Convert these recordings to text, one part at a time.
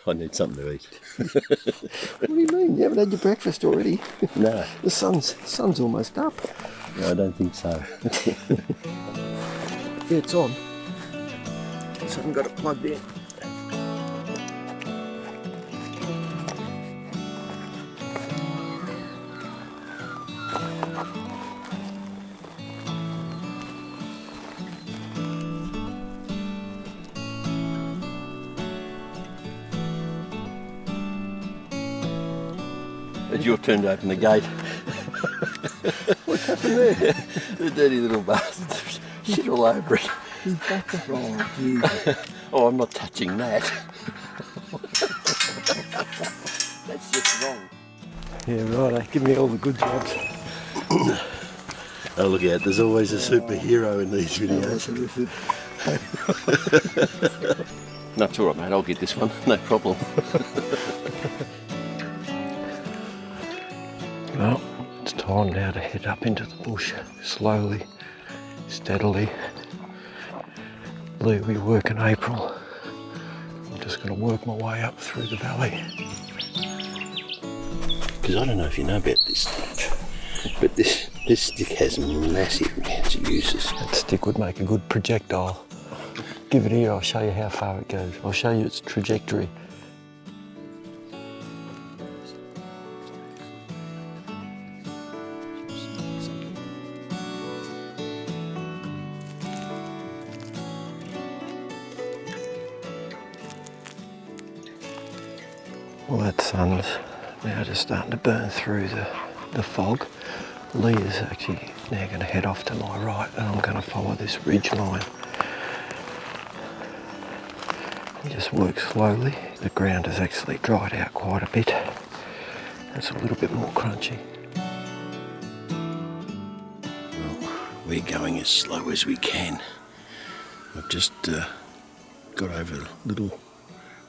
I need something to eat. What do you mean? You haven't had your breakfast already? No. The sun's almost up. No, I don't think so. Yeah, it's on. Just haven't got it plugged in. It's your turn to open the gate. What's happened there? The dirty little bastards. Shit all over it. He's back to oh, Jesus. Oh, I'm not touching that. That's just wrong. Yeah, right. Give me all the good jobs. Oh, look out. There's always a superhero in these videos. No, it's all right, mate. I'll get this one. No problem. Well, it's time now to head up into the bush, slowly, steadily. Leigh will be working April. I'm just going to work my way up through the valley. Because I don't know if you know about this stuff, but this stick has massive amounts of uses. That stick would make a good projectile. Give it here, I'll show you how far it goes. I'll show you its trajectory. Well, that sun's now just starting to burn through the fog. Leigh is actually now going to head off to my right, and I'm going to follow this ridge line. And just work slowly. The ground has actually dried out quite a bit. It's a little bit more crunchy. Well, we're going as slow as we can. I've just got over a little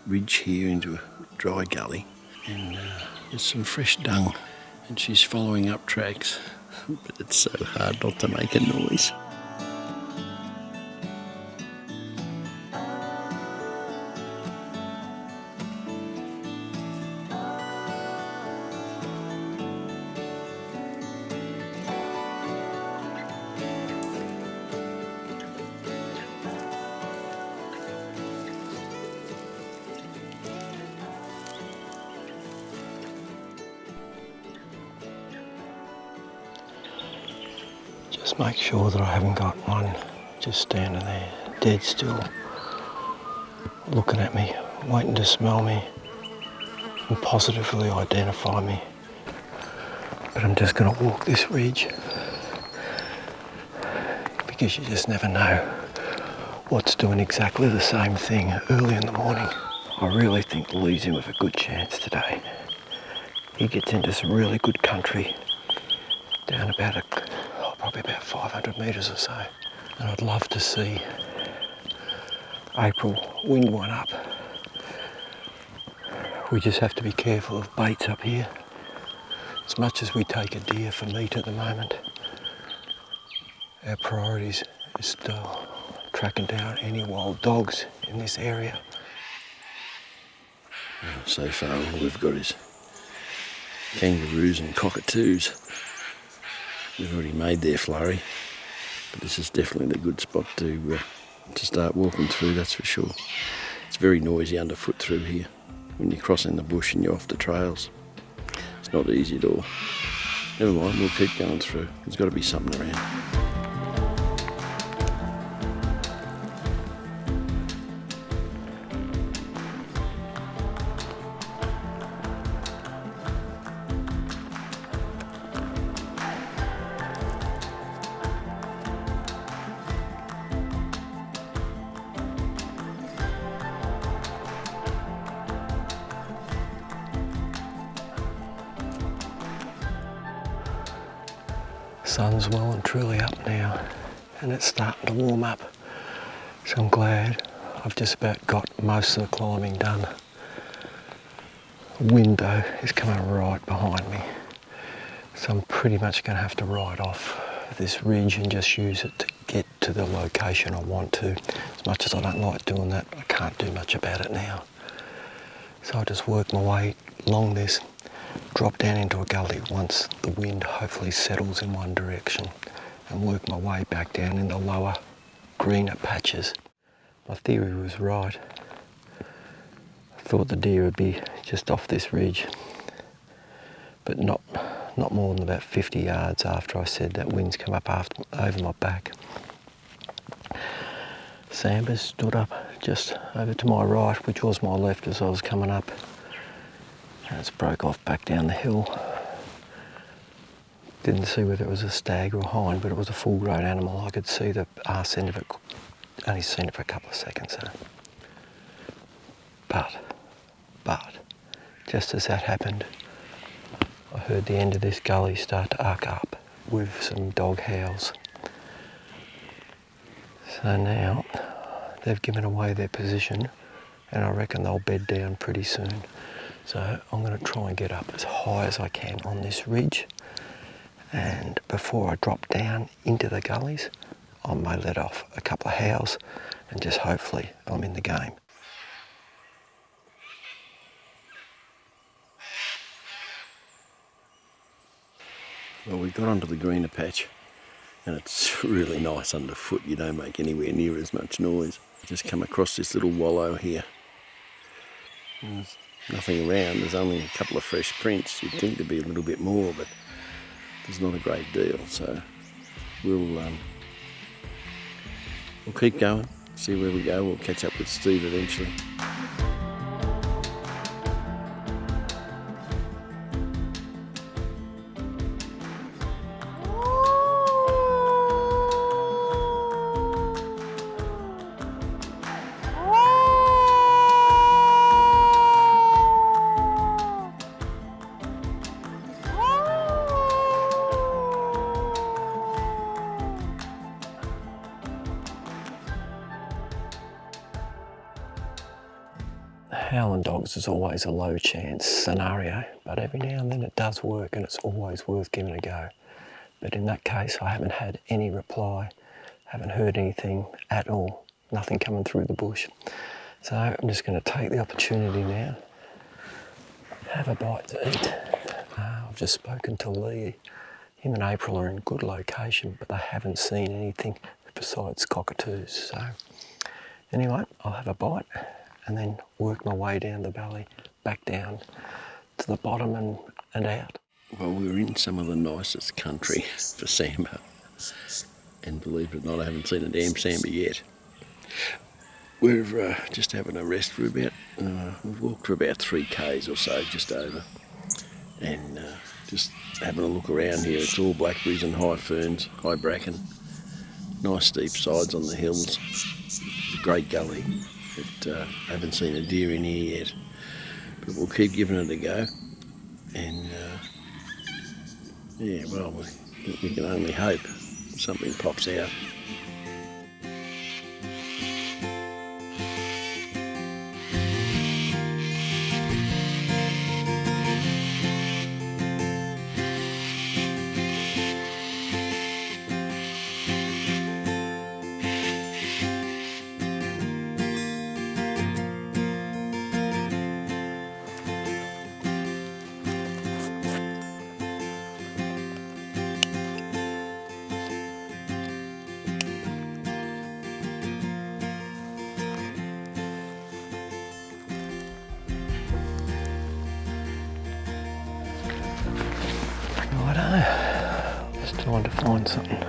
ridge here into a dry gully, and there's some fresh dung, and she's following up tracks, but it's so hard not to make a noise. Just make sure that I haven't got one just standing there, dead still, looking at me, waiting to smell me and positively identify me. But I'm just going to walk this ridge because you just never know what's doing exactly the same thing early in the morning. I really think Leigh's in with a good chance today. He gets into some really good country down about probably about 500 metres or so. And I'd love to see April wind one up. We just have to be careful of baits up here. As much as we take a deer for meat at the moment, our priorities is still tracking down any wild dogs in this area. Well, so far all we've got is kangaroos and cockatoos. We've already made their flurry, but this is definitely a good spot to start walking through, that's for sure. It's very noisy underfoot through here when you're crossing the bush and you're off the trails. It's not easy at all. Never mind, we'll keep going through. There's got to be something around. Sun's well and truly up now, and it's starting to warm up, so I'm glad I've just about got most of the climbing done. The wind though is coming right behind me, so I'm pretty much going to have to ride off this ridge and just use it to get to the location I want to. As much as I don't like doing that, I can't do much about it now. So I just work my way along this, drop down into a gully once the wind hopefully settles in one direction, and work my way back down in the lower, greener patches. My theory was right. I thought the deer would be just off this ridge, but not more than about 50 yards after I said that wind's come up over my back. Sambers stood up just over to my right, which was my left as I was coming up. And it's broke off back down the hill. Didn't see whether it was a stag or a hind, but it was a full-grown animal. I could see the arse end of it, only seen it for a couple of seconds though. But, just as that happened, I heard the end of this gully start to arc up with some dog howls. So now they've given away their position, and I reckon they'll bed down pretty soon. So I'm going to try and get up as high as I can on this ridge, and before I drop down into the gullies, I may let off a couple of howls and just hopefully I'm in the game. Well, we got onto the greener patch, and it's really nice underfoot. You don't make anywhere near as much noise. Just come across this little wallow here. There's nothing around. There's only a couple of fresh prints. You'd think there'd be a little bit more, but there's not a great deal. So we'll keep going, see where we go. We'll catch up with Steve eventually. Howling dogs is always a low chance scenario, but every now and then it does work, and it's always worth giving a go. But in that case, I haven't had any reply, haven't heard anything at all, nothing coming through the bush. So I'm just going to take the opportunity now, have a bite to eat. I've just spoken to Leigh. Him and April are in good location, but they haven't seen anything besides cockatoos. So anyway, I'll have a bite and then work my way down the valley, back down to the bottom and out. Well, we're in some of the nicest country for sambar, and believe it or not, I haven't seen a damn sambar yet. We're just having a rest for about, we've walked for about 3 k's or so, just over, and just having a look around here. It's all blackberries and high ferns, high bracken, nice steep sides on the hills, great gully. But I haven't seen a deer in here yet, but we'll keep giving it a go, and yeah, well, we can only hope something pops out. Just trying to find something.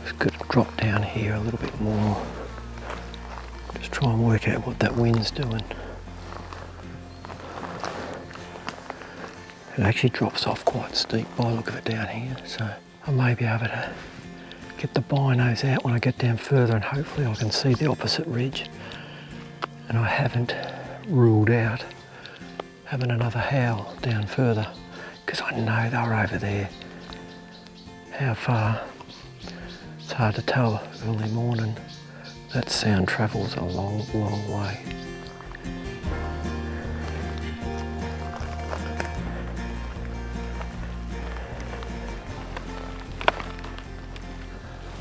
Just got to drop down here a little bit more. Just try and work out what that wind's doing. It actually drops off quite steep by the look of it down here, so I may be able to get the binos out when I get down further, and hopefully I can see the opposite ridge. And I haven't ruled out having another howl down further, because I know they were over there. How far? It's hard to tell early morning. That sound travels a long, long way.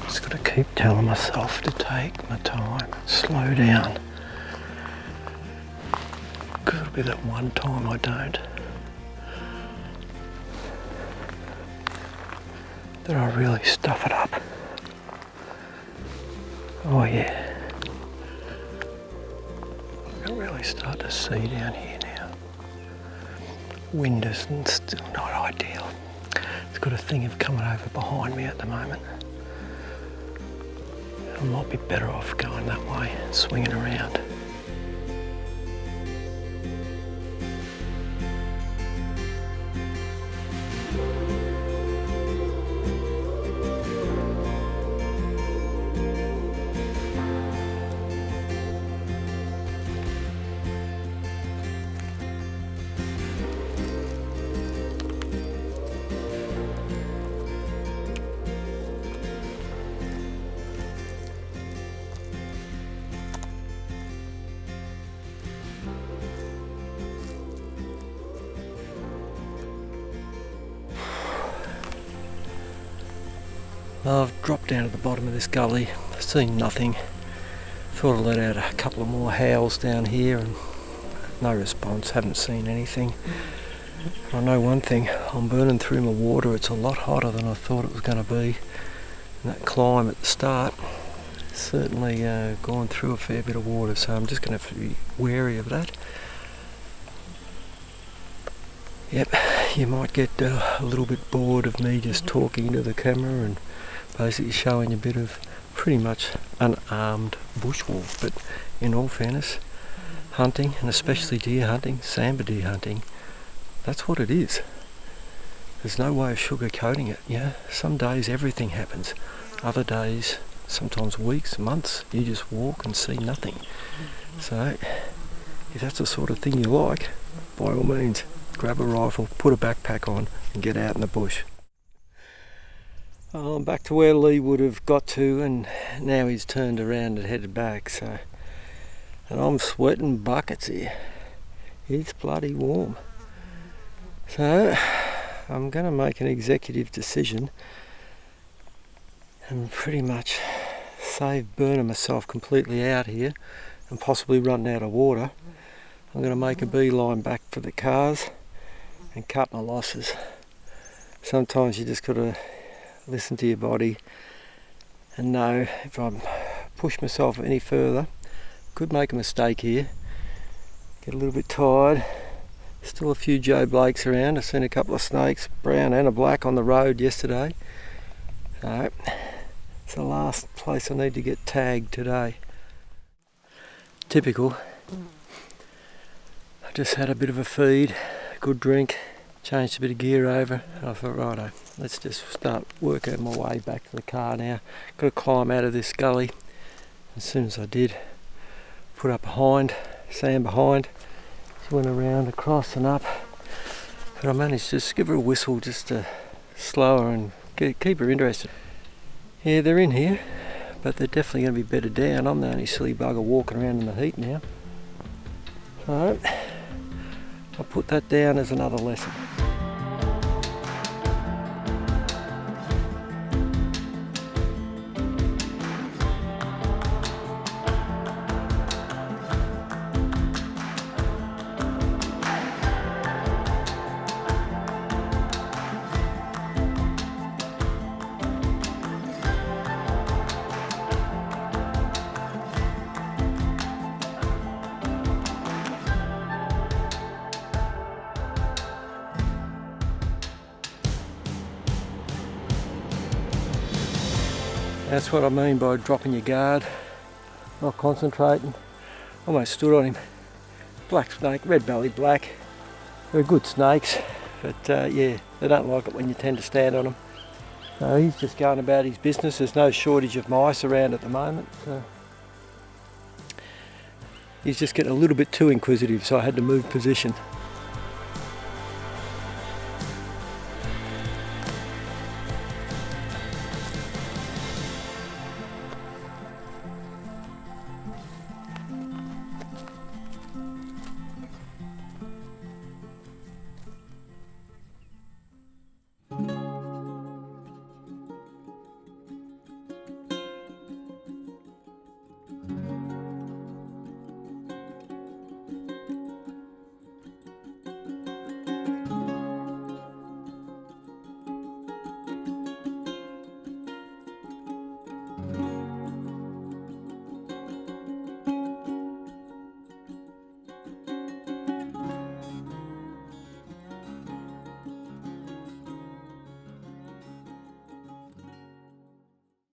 Just got to keep keep telling myself to take my time, slow down. Because it'll be that one time I don't. That I really stuff it up. Oh yeah. I can really start to see down here now. Wind is still not ideal. It's got a thing of coming over behind me at the moment. I might be better off going that way, swinging around. I've dropped down to the bottom of this gully, seen nothing. Thought I'd let out a couple of more howls down here and no response, haven't seen anything. I know one thing, I'm burning through my water. It's a lot hotter than I thought it was going to be. And that climb at the start certainly gone through a fair bit of water, so I'm just going to have to be wary of that. Yep, you might get a little bit bored of me just talking to the camera and basically showing a bit of pretty much unarmed bushwalk, but in all fairness, hunting, and especially deer hunting, sambar deer hunting, that's what it is. There's no way of sugarcoating it. Yeah, some days everything happens. Other days, sometimes weeks, months, you just walk and see nothing. So, if that's the sort of thing you like, by all means, grab a rifle, put a backpack on and get out in the bush. I'm back to where Leigh would have got to, and now he's turned around and headed back, so, and I'm sweating buckets here. It's bloody warm. So I'm going to make an executive decision and pretty much save burning myself completely out here and possibly running out of water. I'm going to make a beeline back for the cars and cut my losses. Sometimes you just got to listen to your body and know if I push myself any further, could make a mistake here, get a little bit tired. Still a few Joe Blakes around. I've seen a couple of snakes, brown and a black, on the road yesterday. So it's the last place I need to get tagged today. Typical. I just had a bit of a feed, a good drink, changed a bit of gear over, and I thought, righto, let's just start working my way back to the car now. Got to climb out of this gully. As soon as I did, put up behind, Sam behind. She went around, across and up. But I managed to just give her a whistle just to slow her and keep her interested. Yeah, they're in here, but they're definitely going to be bedded down. I'm the only silly bugger walking around in the heat now. So I'll put that down as another lesson. That's what I mean by dropping your guard, not concentrating. Almost stood on him. Black snake, red belly black. They're good snakes, but yeah, they don't like it when you tend to stand on them. So he's just going about his business. There's no shortage of mice around at the moment. So he's just getting a little bit too inquisitive, so I had to move position.